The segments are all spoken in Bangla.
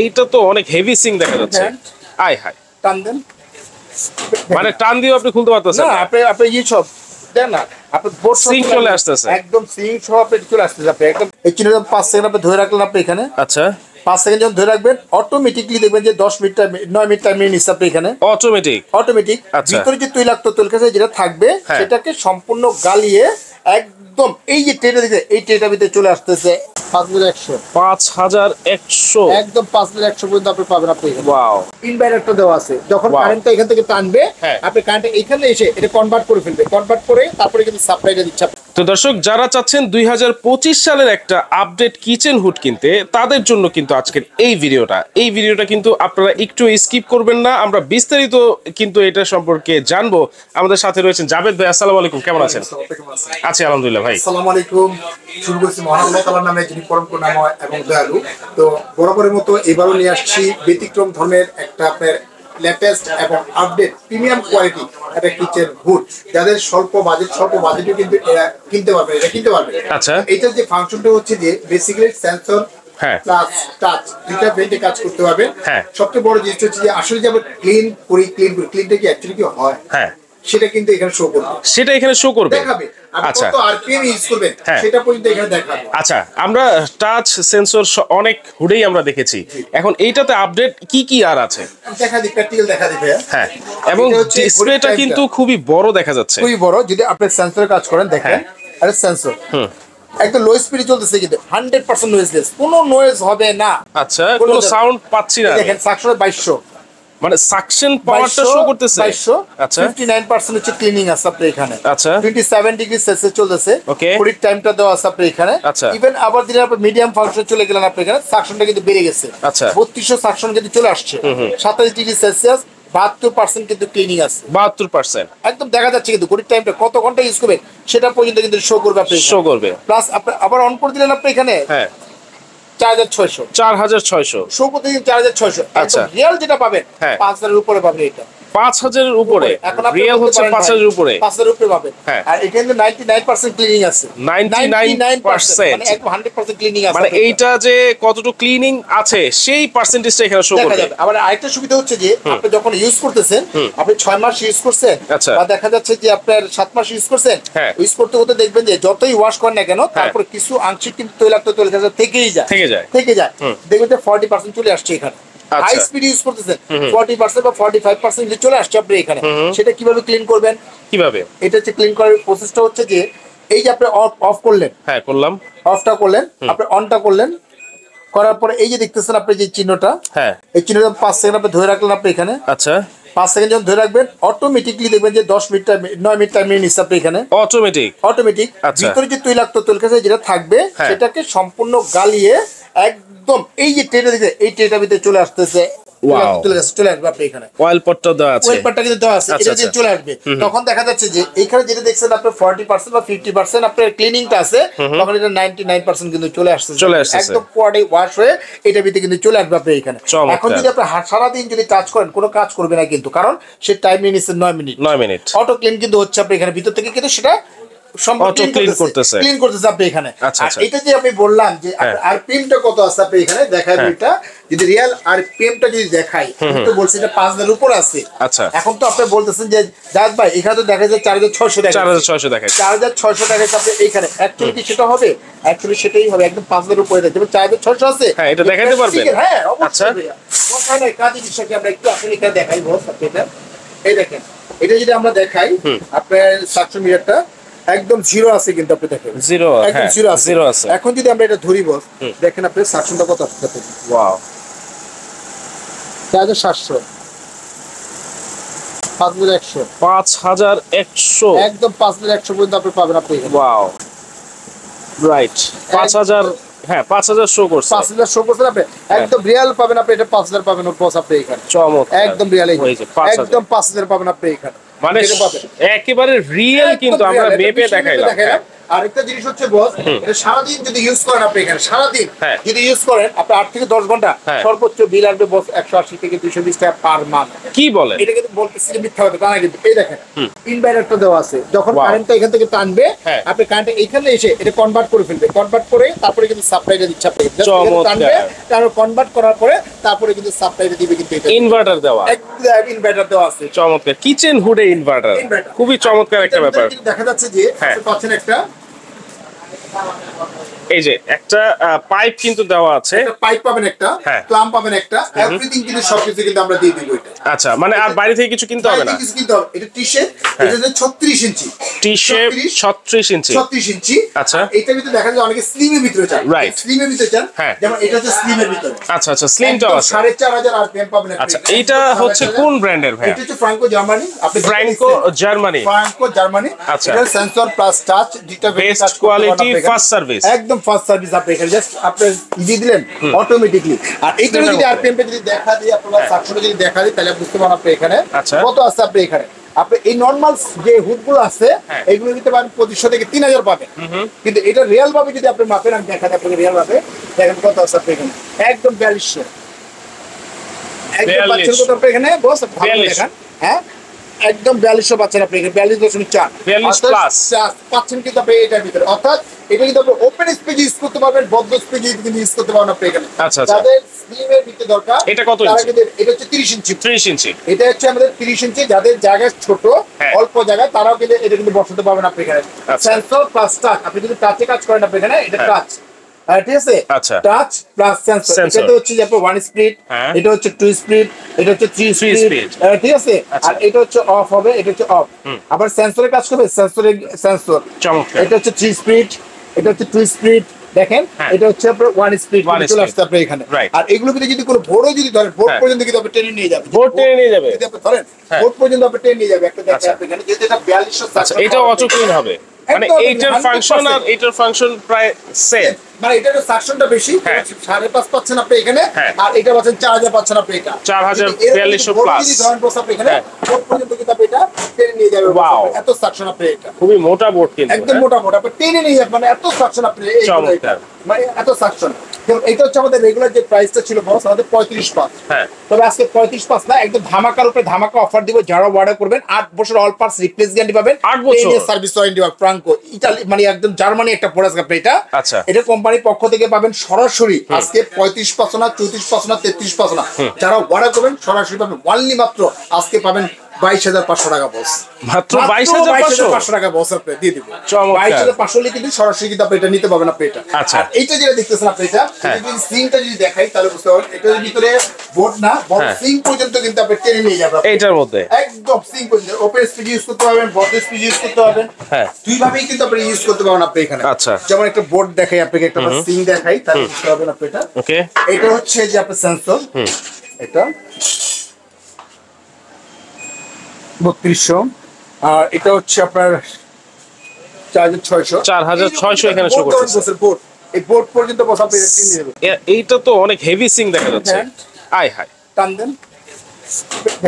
এইটা তো অনেক হেভি সিং দেখা যাচ্ছে। আয় হায়, টান দেন, মানে টান দিয়ে আপনি খুলতে পারতেছেন না? আপনি এই সব দেন না, আপনি বোর্ড সিং চলে আসতেছে, একদম সিং সহ আপনি চলে আসতেছে। আপনি একদম এই চিহ্নটা 5 সেকেন্ড আপনি ধরে রাখলেন আপনি এখানে। আচ্ছা 5 সেকেন্ড যখন ধরে রাখবেন অটোমেটিকলি দেখবেন যে 10 মিনিট 9 মিনিট টাইম নিয়ে নিচ্ছে আপনি এখানে অটোমেটিক। ভিতরে যে তৈলাক্ত তৈলকাছে যেটা থাকবে সেটাকে সম্পূর্ণ গালিয়ে একদম এই যে ট্রেটা দিতে এই ট্রেটার ভিতরে চলে আসতেছে 5100 একদম 5100 পর্যন্ত আপনি পাবেন। আপনি ওয়াও ইনভার্টারটা দেওয়া আছে, যখন কারেন্টটা এখান থেকে টানবে আপনি কারেন্টটা এখানে এসে এটা কনভার্ট করে ফেলবে, কনভার্ট করে তারপরে কিন্তু সাপ্লাইটা দিচ্ছে। তো দর্শক যারা চাচ্ছেন 2025 সালের একটা আপডেট কিচেন হুড কিনতে, তাদের জন্য কিন্তু আজকের এই ভিডিওটা কিন্তু আপনারা একটু স্কিপ করবেন না। আমরা বিস্তারিত কিন্তু এটা সম্পর্কে জানবো। আমাদের সাথে রয়েছেন জাবেদ ভাই। আসসালামু আলাইকুম, কেমন আছেন? আছি আলহামদুলিল্লাহ ভাই। আসসালামু আলাইকুম। শুরু করছি মহান আল্লাহ তাআলার নামে, যিনি পরম করুণাময় এবং দয়ালু। তো বরাবরের মতো এবারও নিয়ে আসছি ব্যতিক্রম ধর্মের একটা আপনার লেটেস্ট এবং আপডেট প্রিমিয়াম কোয়ালিটি একটা কিচেন হুড, যাদের স্বল্প বাজেটও কিন্তু এরা কিনতে পারবে। আচ্ছা, এটার যে ফাংশনটা হচ্ছে যে বেসিক্যালি সেন্সর প্লাস টাচ দুইটা ব্রেন্ডে কাজ করতে পারবে। সবচেয়ে বড় জিনিস হচ্ছে যে আসলে যে আমরা ক্লিনটা কি অ্যাকচুয়ালি কি হয় সেটা কিন্তু এখানে শো করবে, দেখাবে। আচ্ছা, কত আরপিএম ইউজ করবেন সেটা পর্যন্ত এখানে দেখাবে। আচ্ছা, আমরা টাচ সেন্সর অনেক হুডেই আমরা দেখেছি, এখন এইটাতে আপডেট কি আর আছে দেখা দিই, প্র্যাকটিক্যাল দেখা দিবে। হ্যাঁ, এবং ডিসপ্লেটা কিন্তু খুবই বড় দেখা যাচ্ছে, খুবই বড়। যদি আপনি সেন্সরের কাজ করেন দেখেন, আরে সেন্সর একদম লো স্পিডে চলতেছে কিন্তু 100% নয়েজলেস, কোনো নয়েজ হবে না। আচ্ছা, কোনো সাউন্ড পাচ্ছি না। দেখেন সাকশন 2200, মানে সাকশন পাওয়ারটা শো করতেছে 2200। আচ্ছা, 59% হচ্ছে ক্লিনিং আছে আপনি এখানে। আচ্ছা, 27 ডিগ্রি সেলসিয়াস চলতেছে। ওকে, কুলিং টাইমটা দেওয়া আছে আপনি এখানে। আচ্ছা, ইভেন আবার দিলে আপনি মিডিয়াম ফাংশন চলে গেলেন আপনি এখানে, সাকশনটা কিন্তু বেড়ে গেছে। আচ্ছা, 3200 সাকশন কিন্তু চলে আসছে। 27 ডিগ্রি সেলসিয়াস, 72% কিন্তু ক্লিনিং আছে। 72% একদম দেখা যাচ্ছে কিন্তু কুলিং টাইমটা কত ঘন্টা ইউজ করবেন সেটা পর্যন্ত কিন্তু শো করবে আপনি, শো করবে। প্লাস আপনি আবার অন করে দিলেন আপনি এখানে 4600 শো করতে দিন 4600। আচ্ছা, রিয়েল যেটা পাবেন 5000 এর উপরে পাবেন। এটা 5000 এর উপরে, রিয়েল হচ্ছে 5000 এর উপরে, 5000 এর উপরে পাবেন। আর এটা কিন্তু 99% ক্লিনিং আছে। 99% মানে একদম 100% ক্লিনিং আছে। মানে এইটা যে কতটুকু ক্লিনিং আছে সেই পার্সেন্টেজটা এখানে শো করবে। আবার আরেকটা সুবিধা হচ্ছে যে আপনি যখন ইউজ করতেছেন, আপনি 6 মাস ইউজ করছেন বা দেখা যাচ্ছে যে আপনার 7 মাস ইউজ করছেন, ইউজ করতে করতে দেখবেন যে যতই ওয়াশ করেন না কেন তারপর কিছু আংশিক কিন্তু তৈলাক্ত থেকেই যায়। দেখবেন যে 40% চলে আসছে এখানে। হাই স্পিড ইউজ করতেছেন 40% বা 45% যে চলে আসছে আপনি এখানে। সেটা কিভাবে ক্লিন করবেন? কিভাবে এটা হচ্ছে ক্লিন করার প্রসেসটা হচ্ছে যে এই যে আপনি অফ করলেন, করলাম, অফটা করলেন, আপনি অনটা করলেন, করার পরে এই যে দেখতেছেন আপনি যে চিহ্নটা, এই চিহ্নটা 5 সেকেন্ড আপনি ধরে রাখলেন আপনি এখানে। আচ্ছা, 5 সেকেন্ড যখন ধরে রাখবেন অটোমেটিকলি দেখবেন যে 10 মিনিট 9 মিনিট টাইম নিয়ে নিচ্ছে আপনি এখানে অটোমেটিক। ভিতরে যে তৈলাক্ত তৈলকাছে যেটা থাকবে সেটাকে সম্পূর্ণ গালিয়ে একদম এই যে ট্রেটা দিতে এই ট্রেটার ভিতরে চলে আসতেছে। চলে আসবে আপনি এখানে অয়েল পটটা দেওয়া আছে, অয়েল পটটা কিন্তু দেওয়া আছে, এটা দিয়ে চলে আসবে। তখন দেখা যাচ্ছে যে এইখানে যেটা দেখছেন আপনি 40% বা 50% আপনার ক্লিনিংটা আছে, তখন এটা 99% কিন্তু চলে আসছে একদম পরে ওয়াশ হয়ে এটা ভিতরে কিন্তু চলে আসবে আপনি এখানে। এখন যদি আপনি সারাদিন যদি কাজ করেন কোনো কাজ করবে না কিন্তু, কারণ সে টাইম নিয়ে নিচ্ছে 9 মিনিট। অটো ক্লিন কিন্তু হচ্ছে আপনি এখানে ভিতর থেকে, কিন্তু সেটা ক্লিন করতেছে আপনি এখানে। এটা যে আমি বললাম যে আরপিএমটা কত আছে আপনি এখানে দেখাবেন। এটা যদি রিয়েল আরপিএমটা যদি দেখাই, তো বলছি এটা 5000 উপর আছে। এখন তো আপনি বলতেছেন যে জায়েদ ভাই এখানে তো দেখা যায় 4600 টাকা, 4600 টাকা আপনি এখানে অ্যাকচুয়ালি কি সেটা হবে? অ্যাকচুয়ালি সেটাই হবে, একদম 5000 উপরে যাবে। 4600 আছে, এটা দেখাতে পারবেন? হ্যাঁ অবশ্যই। কোথায় নাই কাজী বিষয়কে আমরা একটু আসলে এখানে দেখাই বস আপনি এটা। এই দেখেন, এটা যদি আমরা দেখাই আপনার সাকশন মিটারটা একদম জিরো আছে কিন্তু আপনি দেখেন জিরো, একদম জিরো আছে। এখন যদি আমরা এটা ধরি বস, দেখেন আপনি সাকশনটা কত আসছে। ওয়াও, 4700, 5100 একদম 5100 পর্যন্ত আপনি পাবেন আপনি। ওয়াও, রাইট, 5000, 5000 শো করছে, 5000 শো করছে আপনি একদম রিয়েল পাবেন আপনি। এটা 5000 পাবেন বস আপনি এখানে। চমৎকার, একদম রিয়েল, একদম 5000 পাবেন আপনি এখানে। মানে একেবারে রিয়েল কিন্তু আমরা মেপে দেখাইলাম। আরেকটা জিনিস হচ্ছে বস, এটা সারাদিন যদি ইউজ করেন আপনি, এখানে সারাদিন যদি ইউজ করেন আপনি 8 থেকে 10 ঘন্টা সর্বোচ্চ বিল আসবে বস 180 থেকে 220 টাকা পার মান্থ। কি বলে? এটা কিন্তু বলতেছি যে মিথ্যা কথা তা না, কিন্তু এই দেখেন ইনভার্টারটা দেওয়া আছে, যখন কারেন্টটা এখান থেকে টানবে আপনি কারেন্ট এখানে এসে এটা কনভার্ট করে ফেলবে, কনভার্ট করে তারপরে কিন্তু সাপ্লাইটা দিচ্ছে আপনাকে, টানবে তারপর কনভার্ট করার পরে তারপরে কিন্তু সাপ্লাইটা দিবে। কিন্তু এটা ইনভার্টার দেওয়া, একদম ইনভার্টার দেওয়া আছে। চমৎকার কিচেন হুডে ইনভার্টার, খুবই চমৎকার একটা ব্যাপার। দেখা যাচ্ছে যে আপনি পাচ্ছেন একটা, এই যে একটা পাইপ কিন্তু দেওয়া আছে, একটা পাইপ পাবেন, একটা ক্লাম্প পাবেন, একটা এভরিথিং কিন্তু সবকিছু কিন্তু আমরা দিয়ে দিব এটা। আচ্ছা, মানে আর বাইরে থেকে কিছু কিনতে হবে না, কিছু কিনতে হবে। এটা টি-শেপ, এটা হচ্ছে 36 ইঞ্চি টি-শেপ, 36 ইঞ্চি, 36 ইঞ্চি। আচ্ছা, এটা কিন্তু দেখা যায় অনেকে স্লিমের ভিতরে চান, রাইট, স্লিমের ভিতরে চান, যেমন এটা হচ্ছে স্লিমের ভিতরে। আচ্ছা আচ্ছা, স্লিমটাও আছে, 4500 আরপিএম পাবেন। আচ্ছা, এইটা হচ্ছে কোন ব্র্যান্ডের ভাই? এটা হচ্ছে ফ্রাঙ্কো জার্মানি। আপনি ফ্রাঙ্কো জার্মানি, ফ্রাঙ্কো জার্মানি। আচ্ছা, এটা সেন্সর প্লাস টাচ, যেটা বেস্ট কোয়ালিটি, ফার্স্ট সার্ভিস, একদম ফার্স্ট সার্ভিস। আপনি এখানে জাস্ট আপনি দিয়ে দিলেন অটোমেটিকলি। আর এইটা যদি আরপিএম টা যদি দেখা দিই, আপনারা সাকশনে যদি দেখা দিই, তাহলে বুঝতে পারবেন আপনি এখানে কত আছে। আপনি এখানে আপনি এই নরমাল যে হুডগুলো আছে এগুলো নিতে পারেন 2500 থেকে 3000 পাবেন, কিন্তু এটা রিয়েল ভাবে যদি আপনি মাপেন, আমি দেখাতে আপনাকে রিয়েল ভাবে দেখেন কত আছে। আপনি এখানে একদম 4200, একদম পাচ্ছেন কত আপনি এখানে বস, ভালো দেখেন, হ্যাঁ একদম 4200 পাচ্ছেন আপনি এখানে, 42.4 প্লাস পাচ্ছেন কিন্তু আপনি এটার ভিতরে। অর্থাৎ এটা কিন্তু আপনি ওপেন স্পেস ইউজ করতে পারবেন, বদ্ধ স্পেস কিন্তু ইউজ করতে পারবেন আপনি এখানে। আচ্ছা আচ্ছা, যাদের স্লিমের ভিতরে দরকার, এটা কত ইঞ্চি? এটা হচ্ছে 30 ইঞ্চি, 30 ইঞ্চি, এটা হচ্ছে আমাদের 30 ইঞ্চি। যাদের জায়গা ছোট, অল্প জায়গা, তারাও কিন্তু এটা কিন্তু বসাতে পারবেন আপনি এখানে। সেন্সর প্লাস টাচ, আপনি যদি টাচে কাজ করেন আপনি এখানে, এটা টাচ, ঠিক আছে, টাচ প্লাস সেন্সর। এটা হচ্ছে যে আপনার 1 স্পিড, এটা হচ্ছে 2 স্পিড, এটা হচ্ছে 3 স্পিড, ঠিক আছে। আর এটা হচ্ছে অফ হবে, এটা হচ্ছে অফ। আবার সেন্সরে কাজ করবে, সেন্সর চমৎকার। এটা হচ্ছে 3 স্পিড, এটা হচ্ছে 2 স্পিড, দেখেন এটা হচ্ছে আপনার 1 স্পিড চলে আসছে আপনি এখানে। আর এগুলো কিন্তু যদি কোনো বোর্ডও যদি ধরেন, বোর্ড পর্যন্ত কিন্তু আপনি টেনে নিয়ে যাবে, বোর্ড টেনে নিয়ে যাবে, যদি আপনি ধরেন বোর্ড পর্যন্ত আপনি টেনে নিয়ে যাবে। একটা দেখেন আপনি এখানে যেটা 4200, আচ্ছা, এটা অটো ক্লিন হবে, মানে এইটার ফাংশন আর এইটার ফাংশন প্রায় সেম, মানে এটার সাকশনটা বেশি, 5.5 পাচ্ছেন আপনি এখানে, আর এটা পাচ্ছেন 4000 পাচ্ছেন আপনি, এটা 4400 প্লাস। যদি ধরেন বস আপনি এখানে বোর্ড পর্যন্ত কিন্তু আপনি এটা টেনে নিয়ে যাবে। ওয়াও, এত সাকশন আপনি, এটা খুবই মোটা বোর্ড কিন্তু, একদম মোটা মোটা আপনি টেনে নিয়ে যাবেন, মানে এত সাকশন আপনি, মানে এত সাকশন। এটা হচ্ছে আমাদের রেগুলার যে প্রাইসটা ছিল বস, আমাদের 35,500। তবে আজকে 35,500 না, একদম ধামাকার উপরে ধামাকা অফার দিব। যারা অর্ডার করবেন 8 বছর অল পার্টস রিপ্লেস গ্যারান্টি পাবেন, 8 বছর সার্ভিস ওয়ারেন্টি পাবেন। ফ্রাঙ্কো ইতালি, মানে একদম জার্মানি একটা প্রোডাক্ট আপনি এটা। আচ্ছা, এটা কোম্পানির পক্ষ থেকে পাবেন সরাসরি আজকে 35,500 না, 34,500 না, 33,500 না। যারা অর্ডার করবেন সরাসরি পাবেন অনলি মাত্র আজকে পাবেন 22,500 টাকা বস, মাত্র 22,500 টাকা বস আপনি দিয়ে দিব। 22,500 হলে কিন্তু সরাসরি কিন্তু আপনি এটা নিতে পারবেন আপনি এটা। আচ্ছা, এইটা যেটা দেখতেছেন আপনি, এটা যদি সিংটা যদি দেখাই তাহলে বুঝতে পারবেন এটার ভিতরে বোর্ড না, বড় সিং পর্যন্ত কিন্তু আপনি টেনে নিয়ে যাবেন এইটার মধ্যে, একদম সিং পর্যন্ত। ওপেন স্পিড ইউজ করতে পারবেন, বড় স্পিড ইউজ করতে পারবেন, দুই ভাবেই কিন্তু আপনি ইউজ করতে পারবেন আপনি এখানে। আচ্ছা, যেমন একটা বোর্ড দেখাই আপনাকে, একটা সিং দেখাই, তাহলে বুঝতে পারবেন আপনি এটা। ওকে, এটা হচ্ছে যে আপনার সেন্সর, এটা 3200, আর এটা হচ্ছে আপনার 4600 এখানে শো করতেছে। বোর্ড, এই বোর্ড পর্যন্ত বসা আপনি এটা নিয়ে নেবেন। এইটা তো অনেক হেভি সিং দেখা যাচ্ছে, আয় হায়, টান দেন,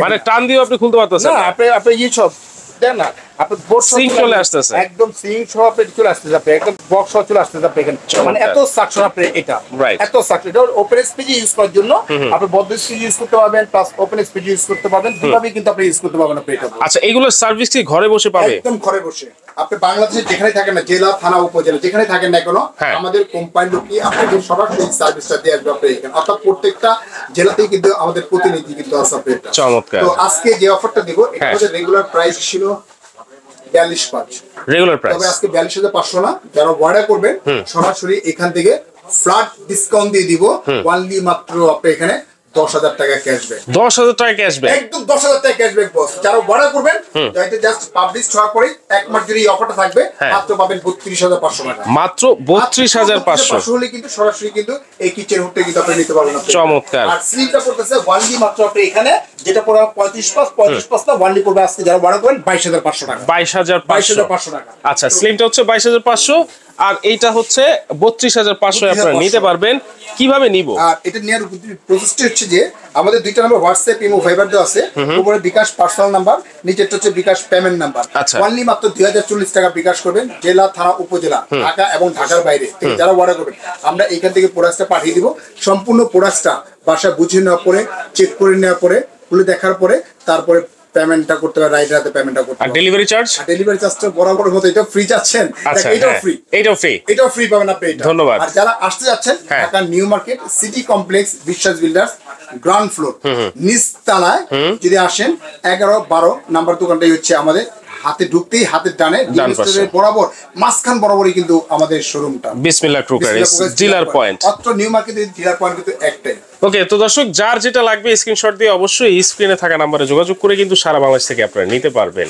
মানে টান দিয়ে আপনি খুলতে পারতেছেন না, আপনি এই সব দেন না, আপনি বোর্ড সিং চলে আসতেছে, একদম সিং সহ আপনি চলে আসতেছে, আপনি একদম বক্স সহ চলে আসতেছে আপনি এখানে। মানে এত সাকশন আপনি এটা, এত সাকশন। এটা ওপেন স্পিড ইউজ করার জন্য আপনি বদ্ধ স্পিড ইউজ করতে পারবেন, প্লাস ওপেন স্পিড ইউজ করতে পারবেন, দুভাবে কিন্তু আপনি ইউজ করতে পারবেন আপনি এটা। আচ্ছা, এগুলোর সার্ভিস কি ঘরে বসে পাবে? একদম ঘরে বসে। আপনি বাংলাদেশে যেখানে থাকেন না, জেলা, থানা, উপজেলা যেখানে থাকেন না কেন, আমাদের কোম্পানির লোকই আপনাদের সরাসরি সার্ভিসটা দিয়ে আসবে আপনি এখানে। অর্থাৎ প্রত্যেকটা জেলাতেই কিন্তু আমাদের প্রতিনিধি কিন্তু আছে আপনি এটা। চমৎকার। তো আজকে যে অফারটা দিব, এটা আমাদের রেগুলার প্রাইস ছিল 42,500 রেগুলার প্রাইস, তবে আজকে 42,500 না। যারা অর্ডার করবেন সরাসরি এখান থেকে ফ্ল্যাট ডিসকাউন্ট দিয়ে দিব, অনলি মাত্র আপনি এখানে 10,000 টাকা ক্যাশব্যাক। 10,000 টাকা ক্যাশব্যাক, একদম 10,000 টাকা ক্যাশব্যাক বস। যারা অর্ডার করবেন, এটা জাস্ট পাবলিশ হওয়ার পরে এক মাস যদি এই অফারটা থাকবে, মাত্র পাবেন 32,500 টাকা, মাত্র 32,500 হলে কিন্তু সরাসরি কিন্তু এই কিচেন হুডটা কিন্তু আপনি নিতে পারবেন। চমৎকার। আর স্লিপটা করতেছে ওয়ানলি মাত্র আপনি এখানে যেটা পড়া 35 না ওয়ানলি পড়বে আজকে যারা অর্ডার করেন 22,500 টাকা। 22,500 টাকা। আচ্ছা, স্লিমটা হচ্ছে 22,500 আর এইটা হচ্ছে 32,500 আপনারা নিতে পারবেন। কিভাবে নিব? আর এটা নেওয়ার প্রসেসটা হচ্ছে যে আমাদের দুইটা নাম্বার হোয়াটসঅ্যাপ ইমো ফাইবার দেওয়া আছে, উপরে বিকাশ পার্সোনাল নাম্বার, নিচেরটা হচ্ছে বিকাশ পেমেন্ট নাম্বার। অনলি মাত্র 2040 টাকা বিকাশ করবেন, জেলা থানা উপজেলা ঢাকা এবং ঢাকার বাইরে থেকে যারা অর্ডার করবেন আমরা এইখান থেকে প্রোডাক্টটা পাঠিয়ে দিব। সম্পূর্ণ প্রোডাক্টটা বাসা বুঝে নেওয়ার পরে, চেক করে নেওয়ার পরে, খুলে দেখার পরে তারপরে পেমেন্টটা করতে হবে, রাইট রাতে পেমেন্টটা করতে হবে। আর ডেলিভারি চার্জ? ডেলিভারি চার্জটা বরাবর মতো এটা ফ্রি যাচ্ছেন, এটাও ফ্রি, এটাও ফ্রি পাবেন আপনি এটা। ধন্যবাদ। আর যারা আসতে যাচ্ছেন Dhaka new market city complex বিশ্বাস বিল্ডার্স গ্রাউন্ড ফ্লোর নিচ তলায় যদি আসেন 11-12 নাম্বার দোকানটাই হচ্ছে আমাদের। হাতে ঢুকতেই হাতের ডানে বরাবর মাঝখান বরাবরই কিন্তু আমাদের শোরুমটা বিসমিল্লাহ ক্রুকারিজ ডিলার পয়েন্ট। মাত্র নিউ মার্কেটের ডিলার পয়েন্ট কিন্তু একটাই। ওকে, তো দর্শক যার যেটা লাগবে স্ক্রিনশট দিয়ে অবশ্যই স্ক্রিনে থাকা নাম্বারে যোগাযোগ করে কিন্তু সারা বাংলাদেশ থেকে আপনারা নিতে পারবেন।